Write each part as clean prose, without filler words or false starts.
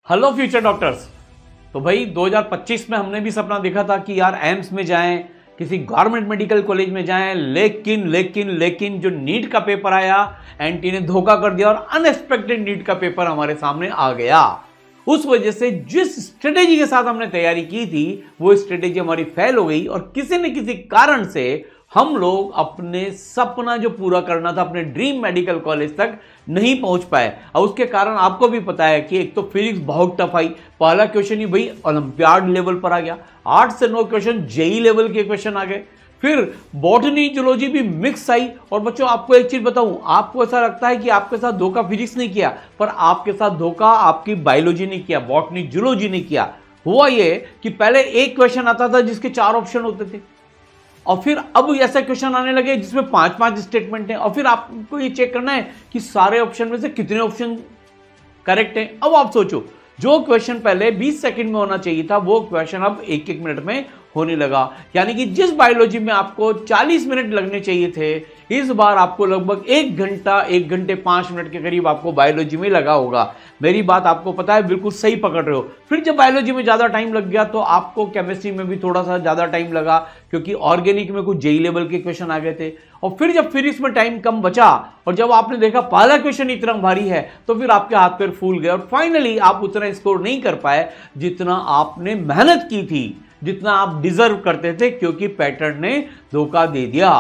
Hello future doctors. तो भाई 2025 में हमने भी सपना देखा था कि यार एम्स में जाएं, किसी गवर्नमेंट मेडिकल कॉलेज में जाएं, लेकिन जो नीट का पेपर आया, एनटी ने धोखा कर दिया और अनएक्सपेक्टेड नीट का पेपर हमारे सामने आ गया। उस वजह से जिस स्ट्रेटेजी के साथ हमने तैयारी की थी वो स्ट्रेटेजी हमारी फेल हो गई और किसी न किसी कारण से हम लोग अपने सपना जो पूरा करना था, अपने ड्रीम मेडिकल कॉलेज तक नहीं पहुंच पाए। और उसके कारण आपको भी पता है कि एक तो फिजिक्स बहुत टफ आई, पहला क्वेश्चन ही भाई ओलंपियाड लेवल पर आ गया, 8 से 9 क्वेश्चन जेई लेवल के क्वेश्चन आ गए। फिर बॉटनी जूलॉजी भी मिक्स आई। और बच्चों आपको एक चीज बताऊं, आपको ऐसा लगता है कि आपके साथ धोखा फिजिक्स ने किया, पर आपके साथ धोखा आपकी बायोलॉजी ने किया, बॉटनी जूलॉजी ने किया। हुआ ये कि पहले एक क्वेश्चन आता था जिसके 4 ऑप्शन होते थे और फिर अब ऐसा क्वेश्चन आने लगे जिसमें 5-5 स्टेटमेंट हैं और फिर आपको ये चेक करना है कि सारे ऑप्शन में से कितने ऑप्शन करेक्ट हैं। अब आप सोचो, जो क्वेश्चन पहले 20 सेकंड में होना चाहिए था वो क्वेश्चन अब 1-1 मिनट में होने लगा। यानी कि जिस बायोलॉजी में आपको 40 मिनट लगने चाहिए थे, इस बार आपको लगभग 1 घंटा 1 घंटे 5 मिनट के करीब आपको बायोलॉजी में लगा होगा। मेरी बात आपको पता है, बिल्कुल सही पकड़ रहे हो। फिर जब बायोलॉजी में ज्यादा टाइम लग गया तो आपको केमिस्ट्री में भी थोड़ा सा ज्यादा टाइम लगा, क्योंकि ऑर्गेनिक में कुछ जेई लेवल के क्वेश्चन आ गए थे। और फिर जब फिजिक्स में टाइम कम बचा और जब आपने देखा पहला क्वेश्चन इतना भारी है तो फिर आपके हाथ पैर फूल गए और फाइनली आप उतना स्कोर नहीं कर पाए जितना आपने मेहनत की थी, जितना आप डिजर्व करते थे, क्योंकि पैटर्न ने धोखा दे दिया।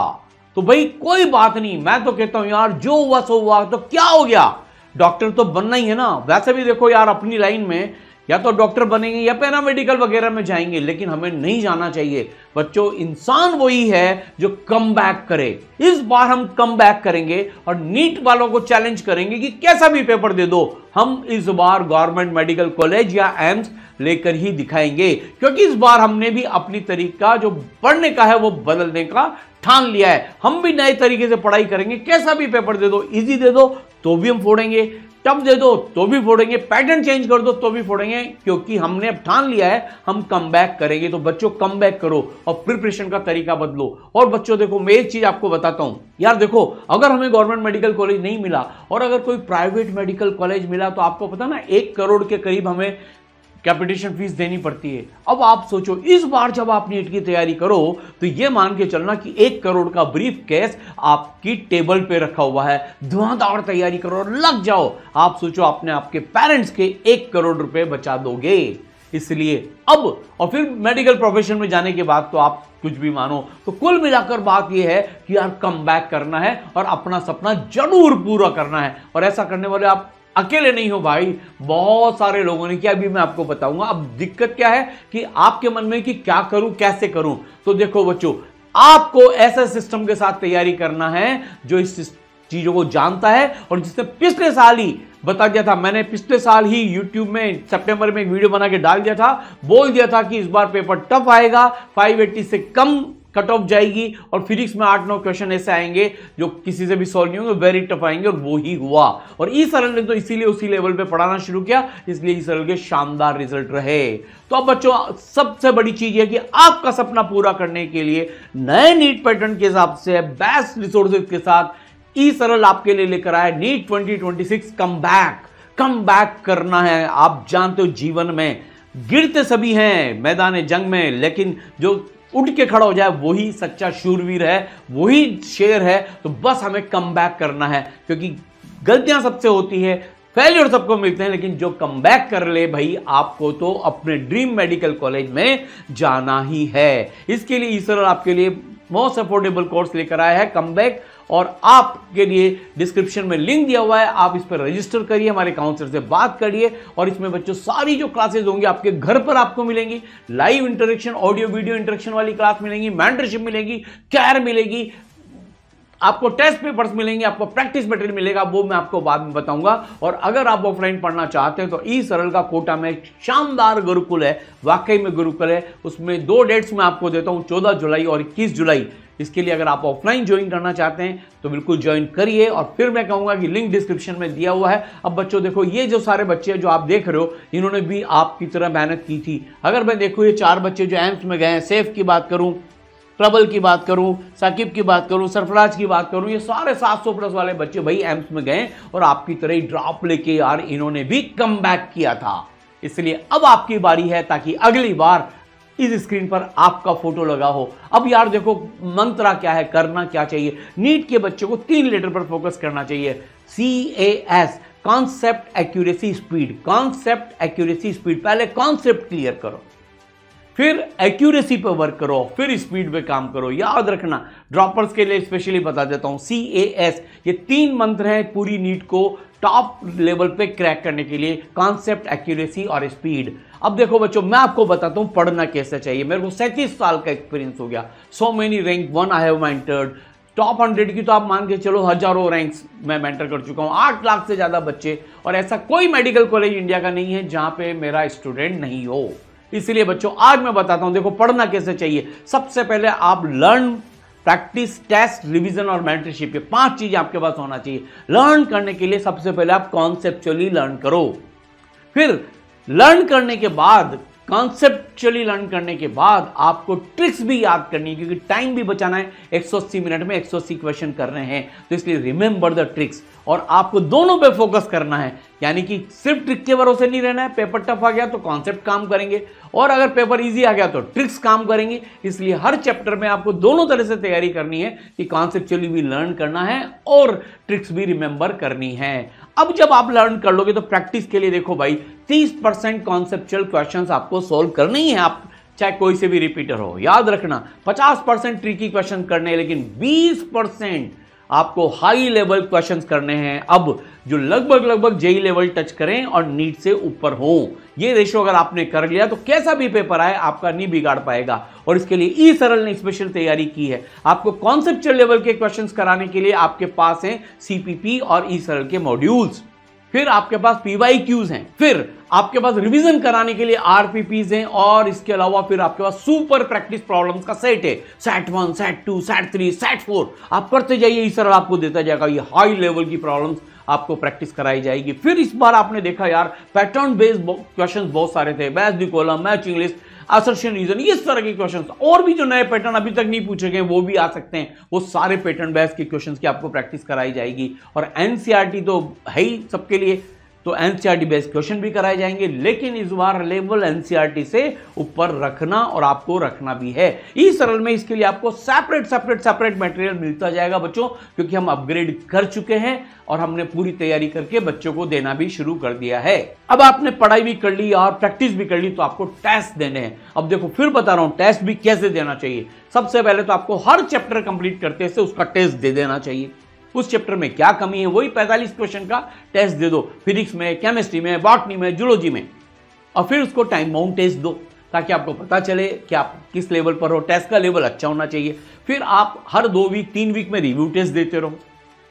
तो भाई कोई बात नहीं, मैं तो कहता हूं यार जो हुआ सो हुआ, तो क्या हो गया, डॉक्टर तो बनना ही है ना। वैसे भी देखो यार, अपनी लाइन में या तो डॉक्टर बनेंगे या पैरामेडिकल वगैरह में जाएंगे, लेकिन हमें नहीं जाना चाहिए। बच्चों, इंसान वही है जो कम बैक करे। इस बार हम कम बैक करेंगे और नीट वालों को चैलेंज करेंगे कि कैसा भी पेपर दे दो, हम इस बार गवर्नमेंट मेडिकल कॉलेज या एम्स लेकर ही दिखाएंगे, क्योंकि इस बार हमने भी अपनी तरीका जो पढ़ने का है वो बदलने का ठान लिया है। हम भी नए तरीके से पढ़ाई करेंगे, कैसा भी पेपर दे दो, इजी दे दो तो भी हम फोड़ेंगे, टफ दे दो तो भी फोड़ेंगे, पैटर्न चेंज कर दो तो भी फोड़ेंगे, क्योंकि हमने अब ठान लिया है हम कम बैक करेंगे। तो बच्चों कम बैक करो और प्रिपरेशन का तरीका बदलो। और बच्चों देखो, मैं एक चीज आपको बताता हूं यार, देखो अगर हमें गवर्नमेंट मेडिकल कॉलेज नहीं मिला और अगर कोई प्राइवेट मेडिकल कॉलेज मिला तो आपको पता ना 1 करोड़ के करीब हमें कैपिटेशन फीस देनी पड़ती है। अब आप सोचो, इस बार जब आप नीट की तैयारी करो तो ये मान के चलना कि 1 करोड़ का ब्रीफ केस आपकी टेबल पे रखा हुआ है, धुआंधार तैयारी करो और लग जाओ। आप सोचो, आपने आपके पेरेंट्स के 1 करोड़ रुपए बचा दोगे। इसलिए अब और फिर मेडिकल प्रोफेशन में जाने के बाद तो आप कुछ भी मानो। तो कुल मिलाकर बात यह है कि यार कम बैक करना है और अपना सपना जरूर पूरा करना है। और ऐसा करने वाले आप अकेले नहीं हो भाई, बहुत सारे लोगों ने किया, अभी मैं आपको बताऊंगा। अब दिक्कत क्या है कि आपके मन में कि क्या करूं, कैसे करूं। तो देखो बच्चों, आपको ऐसा सिस्टम के साथ तैयारी करना है जो इस चीजों को जानता है और जिसने पिछले साल ही बता दिया था। मैंने पिछले साल ही YouTube में सितंबर में एक वीडियो बना के डाल दिया था, बोल दिया था कि इस बार पेपर टफ आएगा, 580 से कम कट ऑफ जाएगी और फिजिक्स में 8-9 क्वेश्चन ऐसे आएंगे जो किसी से भी सॉल्व नहीं होंगे, वेरी टफ आएंगे। और वो ही हुआ। और ई सरल ने तो इसीलिए उसी लेवल पे पढ़ाना शुरू किया, इसलिए ई सरल के शानदार रिजल्ट रहे। तो अब बच्चों, सबसे बड़ी चीज है कि आपका सपना पूरा करने के लिए नए नीट पैटर्न के हिसाब से बेस्ट रिसोर्सेज के साथ ई सरल आपके लिए लेकर आए नीट 2026 कम बैक करना है। आप जानते हो, जीवन में गिरते सभी हैं मैदान जंग में, लेकिन जो उठ के खड़ा हो जाए वही सच्चा शूरवीर है, वही शेर है। तो बस हमें कम बैक करना है, क्योंकि गलतियां सबसे होती है, फेलियर सबको मिलते हैं, लेकिन जो कम बैक कर ले भाई, आपको तो अपने ड्रीम मेडिकल कॉलेज में जाना ही है। इसके लिए ईसरल आपके लिए मोस्ट अफोर्डेबल कोर्स लेकर आया है, कम बैक। और आपके लिए डिस्क्रिप्शन में लिंक दिया हुआ है, आप इस पर रजिस्टर करिए, हमारे काउंसलर से बात करिए। और इसमें बच्चों सारी जो क्लासेस होंगी आपके घर पर आपको मिलेंगी, live interaction, audio video interaction वाली क्लास मिलेंगी, मेंटरशिप मिलेगी, केयर मिलेगी, आपको टेस्ट पेपर्स मिलेंगे, आपको प्रैक्टिस मटेरियल मिलेगा, वो मैं आपको बाद में बताऊंगा। और अगर आप ऑफलाइन पढ़ना चाहते हैं तो ई सरल का कोटा में एक शानदार गुरुकुल है, वाकई में गुरुकुल है। उसमें 2 डेट्स मैं आपको देता हूं, 14 जुलाई और 21 जुलाई। इसके लिए अगर आप ऑफलाइन ज्वाइन करना चाहते हैं तो बिल्कुल ज्वाइन करिए। और फिर मैं कहूंगा कि लिंक डिस्क्रिप्शन में दिया हुआ है। अब बच्चों देखो, ये जो सारे बच्चे जो आप देख रहे हो, इन्होंने भी आपकी तरह मेहनत की थी। अगर मैं देखूं, ये 4 बच्चे जो एम्स में गए हैं, सेफ की बात करूं, प्रबल की बात करूं, साकिब की बात करूं, सरफराज की बात करूं, ये सारे 700 प्लस वाले बच्चे भाई एम्स में गए और आपकी तरह ही ड्रॉप लेके यार इन्होंने भी कम बैक किया था। इसलिए अब आपकी बारी है ताकि अगली बार इस स्क्रीन पर आपका फोटो लगा हो। अब यार देखो मंत्रा क्या है, करना क्या चाहिए। नीट के बच्चों को 3 लेटर पर फोकस करना चाहिए। CAS, concept accuracy speed. Concept accuracy speed, पहले कॉन्सेप्ट क्लियर करो, फिर एक्यूरेसी पे वर्क करो, फिर स्पीड पे काम करो। याद रखना, ड्रॉपर्स के लिए स्पेशली बता देता हूं, CAS, ये 3 मंत्र हैं पूरी नीट को टॉप लेवल पे क्रैक करने के लिए, कॉन्सेप्ट, एक्यूरेसी और स्पीड। अब देखो बच्चों, मैं आपको बताता हूं पढ़ना कैसे चाहिए। मेरे को 37 साल का एक्सपीरियंस हो गया। So many rank 1 I have mentored. Top 100 की तो आप मान के चलो हजारों रैंक्स मैं मेंटर कर चुका हूं, 8 लाख से ज्यादा बच्चे, और ऐसा कोई मेडिकल कॉलेज इंडिया का नहीं है जहां पे मेरा स्टूडेंट नहीं हो। इसलिए बच्चों आज मैं बताता हूं, देखो पढ़ना कैसे चाहिए। सबसे पहले आप लर्न, प्रैक्टिस, टेस्ट, रिवीजन और मेंटरशिप, ये 5 चीजें आपके पास होना चाहिए। लर्न करने के लिए सबसे पहले आप कॉन्सेप्चुअली लर्न करो, फिर लर्न करने के बाद, कॉन्सेप्चुअली लर्न करने के बाद आपको ट्रिक्स भी याद करनी है, क्योंकि टाइम भी बचाना है। 180 मिनट में 180 क्वेश्चन करने हैं, तो इसलिए रिमेंबर द ट्रिक्स। और आपको दोनों पे फोकस करना है, यानी कि सिर्फ ट्रिक के भरोसे नहीं रहना है। पेपर टफ आ गया तो कॉन्सेप्ट काम करेंगे, और अगर पेपर इजी आ गया तो ट्रिक्स काम करेंगे। इसलिए हर चैप्टर में आपको दोनों तरह से तैयारी करनी है कि कॉन्सेप्चुअली भी लर्न करना है और ट्रिक्स भी रिमेंबर करनी है। अब जब आप लर्न कर लोगे तो प्रैक्टिस के लिए देखो भाई, 30% कॉन्सेप्चुअल क्वेश्चंस आपको सोल्व करने ही है, आप चाहे कोई से भी रिपीटर हो। याद रखना 50% ट्रिकी क्वेश्चन करने हैं, लेकिन 20% आपको हाई लेवल क्वेश्चंस करने हैं, अब जो लगभग जेई लेवल टच करें और नीट से ऊपर हो। ये रेशो अगर आपने कर लिया तो कैसा भी पेपर आए आपका नहीं बिगाड़ पाएगा। और इसके लिए ई सरल ने स्पेशल तैयारी की है। आपको कॉन्सेप्चुअल लेवल के क्वेश्चंस कराने के लिए आपके पास हैं CPP और ई सरल के मॉड्यूल्स, फिर आपके पास PYQs हैं, फिर आपके पास रिवीजन कराने के लिए RPPs हैं, और इसके अलावा फिर आपके पास सुपर प्रैक्टिस प्रॉब्लम्स का सेट है। सेट 1, सेट 2, सेट 3, सेट 4 आप करते जाइए, इस तरह आपको देता जाएगा। ये हाई लेवल की प्रॉब्लम्स आपको प्रैक्टिस कराई जाएगी। फिर इस बार आपने देखा यार पैटर्न बेस्ड क्वेश्चंस बहुत सारे थे, match the column, matching list, assertion reason, इस तरह के क्वेश्चंस, और भी जो नए पैटर्न अभी तक नहीं पूछे गए वो भी आ सकते हैं। वो सारे पैटर्न बेस्ड के क्वेश्चंस की आपको प्रैक्टिस कराई जाएगी। और NCERT तो है ही सबके लिए, तो NCERT बेस्ड क्वेश्चन भी कराए जाएंगे, लेकिन इस बार लेवल NCERT से ऊपर रखना, और आपको रखना भी है। इस सरल में इसके लिए आपको सेपरेट मटेरियल मिलता जाएगा बच्चों, क्योंकि हम अपग्रेड कर चुके हैं और हमने पूरी तैयारी करके बच्चों को देना भी शुरू कर दिया है। अब आपने पढ़ाई भी कर ली और प्रैक्टिस भी कर ली, तो आपको टेस्ट देने हैं। अब देखो फिर बता रहा हूं टेस्ट भी कैसे देना चाहिए। सबसे पहले तो आपको हर चैप्टर कंप्लीट करते से उसका टेस्ट दे देना चाहिए। उस चैप्टर में क्या कमी है वही 45 क्वेश्चन का टेस्ट दे दो, फिजिक्स में, केमिस्ट्री में, बॉटनी में, जूलॉजी में, और फिर उसको टाइम बाउंड टेस्ट दो, ताकि आपको पता चले कि आप किस लेवल पर हो। टेस्ट का लेवल अच्छा होना चाहिए। फिर आप हर 2 वीक 3 वीक में रिव्यू टेस्ट देते रहो।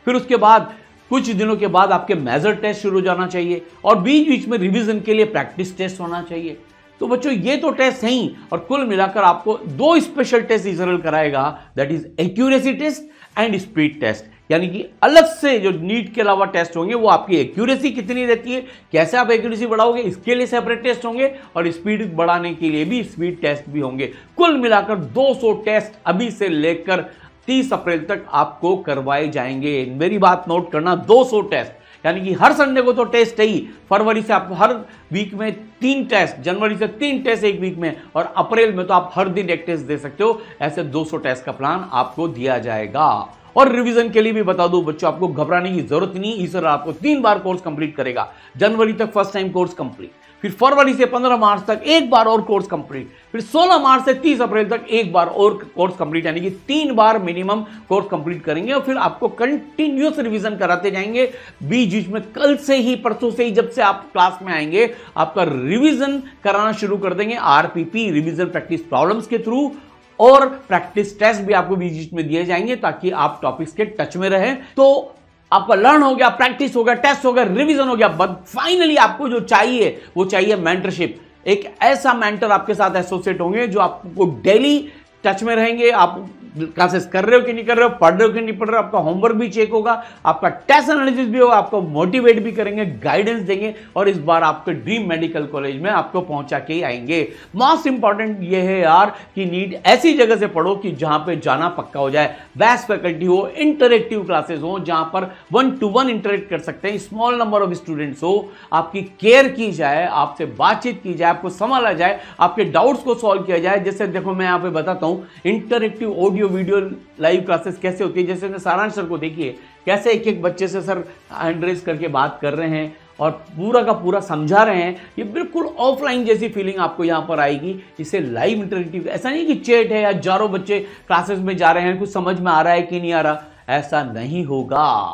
फिर उसके बाद कुछ दिनों के बाद आपके मेजर टेस्ट शुरू हो जाना चाहिए, और बीच बीच में रिवीजन के लिए प्रैक्टिस टेस्ट होना चाहिए। तो बच्चों ये तो टेस्ट हैं ही, और कुल मिलाकर आपको 2 स्पेशल टेस्ट इजरल कराएगा, that is accuracy test and speed test. यानी कि अलग से जो नीट के अलावा टेस्ट होंगे, वो आपकी एक्यूरेसी कितनी रहती है, कैसे आप एक्यूरेसी बढ़ाओगे, इसके लिए सेपरेट टेस्ट होंगे, और स्पीड बढ़ाने के लिए भी स्पीड टेस्ट भी होंगे। कुल मिलाकर 200 टेस्ट अभी से लेकर 30 अप्रैल तक आपको करवाए जाएंगे। मेरी बात नोट करना, 200 टेस्ट, यानी कि हर संडे को तो टेस्ट है ही। फरवरी से आप हर वीक में 3 टेस्ट, जनवरी से 3 टेस्ट एक वीक में, और अप्रैल में तो आप हर दिन एक टेस्ट दे सकते हो। ऐसे 200 टेस्ट का प्लान आपको दिया जाएगा। और रिवीजन के लिए भी बता दूं बच्चों, आपको घबराने की जरूरत नहीं। इस तरह आपको 3 बार कोर्स कंप्लीट करेगा। जनवरी तक फर्स्ट टाइम कोर्स कंप्लीट, फिर फरवरी से 15 मार्च तक एक बार और कोर्स कंप्लीट, फिर 16 मार्च से 30 अप्रैल तक एक बार और कोर्स कंप्लीट, यानी कि 3 बार मिनिमम कोर्स कंप्लीट करेंगे। और फिर आपको कंटिन्यूअस रिवीजन कराते जाएंगे। बीच में कल से ही, परसों से ही, जब से आप क्लास में आएंगे, आपका रिवीजन कराना शुरू कर देंगे RPP, रिवीजन प्रैक्टिस प्रॉब्लम्स के थ्रू, और प्रैक्टिस टेस्ट भी आपको बीच में दिए जाएंगे, ताकि आप टॉपिक्स के टच में रहें। तो आपका लर्न हो गया, प्रैक्टिस हो गया, टेस्ट हो गया, रिवीजन हो गया, बट फाइनली आपको जो चाहिए वो चाहिए मेंटरशिप। एक ऐसा मेंटर आपके साथ एसोसिएट होंगे जो आपको डेली टच में रहेंगे, आप क्लासेस कर रहे हो कि नहीं कर रहे हो, पढ़ रहे हो कि नहीं पढ़ रहे हो, आपका होमवर्क भी चेक होगा, आपका टेस्ट एनालिसिस भी होगा, आपको मोटिवेट भी करेंगे, गाइडेंस देंगे और इस बार आपके ड्रीम मेडिकल कॉलेज में आपको पहुंचा के ही आएंगे। मोस्ट इंपॉर्टेंट ये है यार कि नीट ऐसी जगह से पढ़ो कि जहां पे जाना पक्का हो जाए, बेस्ट फैकल्टी हो, इंटरेक्टिव क्लासेस हो जहां पर 1-to-1 इंटरेक्ट कर सकते हैं, स्मॉल नंबर ऑफ स्टूडेंट्स हो, आपकी केयर की जाए, आपसे बातचीत की जाए, आपको संभाला जाए, आपके डाउट्स को सॉल्व किया जाए। जैसे देखो मैं यहां पे बताता हूं interactive audio video live classes कैसे होती है। जैसे सारांश सर को देखिए कैसे एक एक बच्चे से सर हैंड रेज करके बात कर रहे हैं और पूरा का पूरा समझा रहे हैं। ये बिल्कुल ऑफलाइन जैसी फीलिंग आपको यहाँ पर आएगी। इसे लाइव इंटरेक्टिव, ऐसा नहीं कि चैट है या हजारों बच्चे क्लासेस में जा रहे हैं, कुछ समझ में आ रहा है कि नहीं आ रहा, ऐसा नहीं होगा।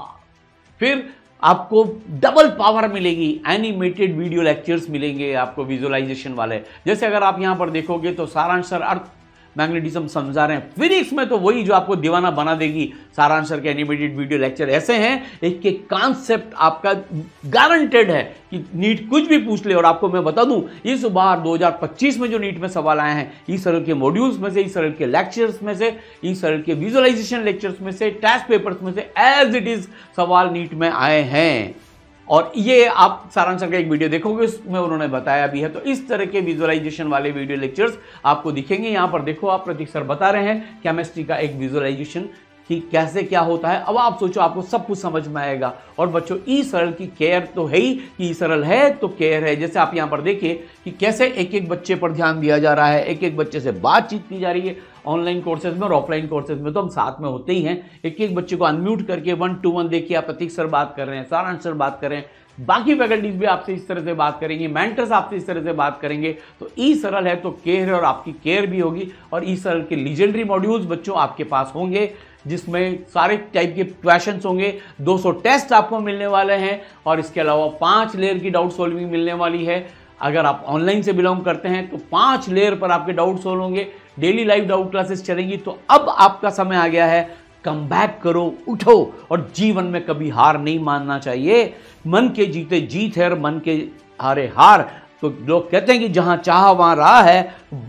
फिर आपको डबल पावर मिलेगी, एनिमेटेड वीडियो लेक्चर्स मिलेंगे आपको विजुअलाइजेशन वाले। जैसे अगर आप यहां पर देखोगे तो सारांश सर अर्थ मैग्नेटिज्म समझा रहे हैं, फिजिक्स में तो वही जो आपको दीवाना बना देगी। सारांश सर के एनिमेटेड वीडियो लेक्चर ऐसे हैं, एक एक कॉन्सेप्ट आपका गारंटेड है कि नीट कुछ भी पूछ ले। और आपको मैं बता दूं इस बार 2025 में जो नीट में सवाल आए हैं, इस सरल के मॉड्यूल्स में से, इस सरल के लेक्चर्स में से, इस सरल के विजुअलाइजेशन लेक्चर्स में से, टेस्ट पेपर्स में से एज इट इज सवाल नीट में आए हैं। और ये आप सारांश सर का एक वीडियो देखोगे उसमें उन्होंने बताया भी है। तो इस तरह के विजुअलाइजेशन वाले वीडियो लेक्चर्स आपको दिखेंगे। यहां पर देखो आप प्रतीक सर बता रहे हैं केमिस्ट्री का एक विजुअलाइजेशन कि कैसे क्या होता है। अब आप सोचो आपको सब कुछ समझ में आएगा। और बच्चों ई सरल की केयर तो है ही, कि ई सरल है तो केयर है। जैसे आप यहां पर देखिए कि कैसे एक एक बच्चे पर ध्यान दिया जा रहा है, एक एक बच्चे से बातचीत की जा रही है। ऑनलाइन कोर्सेज में और ऑफलाइन कोर्सेज में तो हम साथ में होते ही हैं। एक एक बच्चे को अनम्यूट करके 1-to-1 देखिए, आप प्रतीक सर बात कर रहे हैं, सारांश सर बात कर रहे हैं, बाकी फैकल्टीज भी आपसे इस तरह से बात करेंगे, मेंटर्स आपसे इस तरह से बात करेंगे। तो ई सरल है तो केयर है और आपकी केयर भी होगी। और ई सरल के लीजेंडरी मॉड्यूल्स बच्चों आपके पास होंगे जिसमें सारे टाइप के क्वेश्चंस होंगे, 200 टेस्ट आपको मिलने वाले हैं और इसके अलावा 5 लेयर की डाउट सॉल्विंग मिलने वाली है। अगर आप ऑनलाइन से बिलोंग करते हैं तो 5 लेयर पर आपके डाउट सॉल्व होंगे, डेली लाइव डाउट क्लासेस चलेंगी। तो अब आपका समय आ गया है, कम बैक करो, उठो और जीवन में कभी हार नहीं मानना चाहिए। मन के जीते जीत है और मन के हारे हार। तो लोग कहते हैं कि जहां चाह वहां राह है।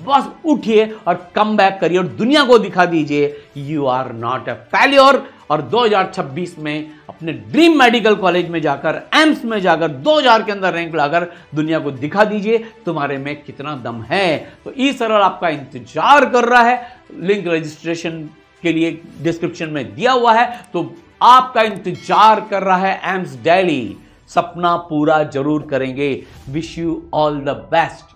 बस उठिए और कम बैक करिए और दुनिया को दिखा दीजिए you are not a failure. और 2026 में अपने ड्रीम मेडिकल कॉलेज में जाकर, एम्स में जाकर 2000 के अंदर रैंक लाकर दुनिया को दिखा दीजिए तुम्हारे में कितना दम है। तो ई सरल आपका इंतजार कर रहा है। लिंक रजिस्ट्रेशन के लिए डिस्क्रिप्शन में दिया हुआ है। तो आपका इंतजार कर रहा है एम्स दिल्ली। सपना पूरा जरूर करेंगे। Wish you all the best.